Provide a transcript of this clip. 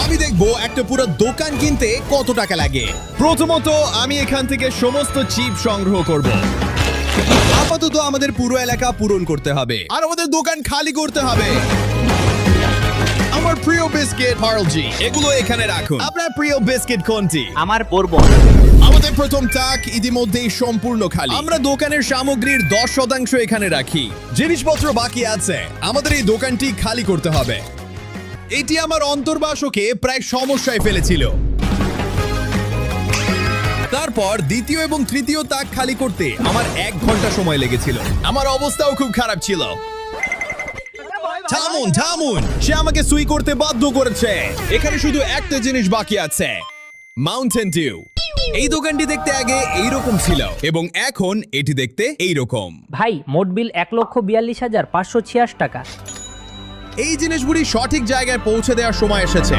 আমি দেখবো একটা পুরো দোকান কিনতে কত টাকা লাগে। প্রথমত আমি এখান থেকে সমস্ত চিপ সংগ্রহ করব। আপাতত আমাদের পুরো এলাকা পূরণ করতে হবে আর আমাদের দোকান খালি করতে হবে। আমার প্রিয় বিস্কিট হার্লজি, এগুলো এখানে রাখুন। আপনার প্রিয় বিস্কিট কোনটি? আমার বোরবন। আমাদের প্রথম তাক ইতিমধ্যেই সম্পূর্ণ খালি। আমরা দোকানের সামগ্রীর 10% এখানে রাখি। জিনিসপত্র বাকি আছে, আমাদের এই দোকানটি খালি করতে হবে। এটি আমার অন্তর্বাসকে প্রায় সমস্যায় ফেলেছিল। তারপর দ্বিতীয় এবং তৃতীয় তাক খালি করতে আমার 1 ঘন্টা সময় লেগেছিল। আমার অবস্থাও খুব খারাপ ছিল। থামুন থামুন, সে আমাকে সুই করতে বাধ্য করেছে। এখানে শুধু একটা জিনিস বাকি আছে, মাউন্টেন ডিউ। এই দোকানটি দেখতে আগে এইরকম ছিল এবং এখন এটি দেখতে এইরকম। ভাই, মোট বিল 1,42,586 টাকা। এই জিনিসগুলি সঠিক জায়গায় পৌঁছে দেওয়ার সময় এসেছে।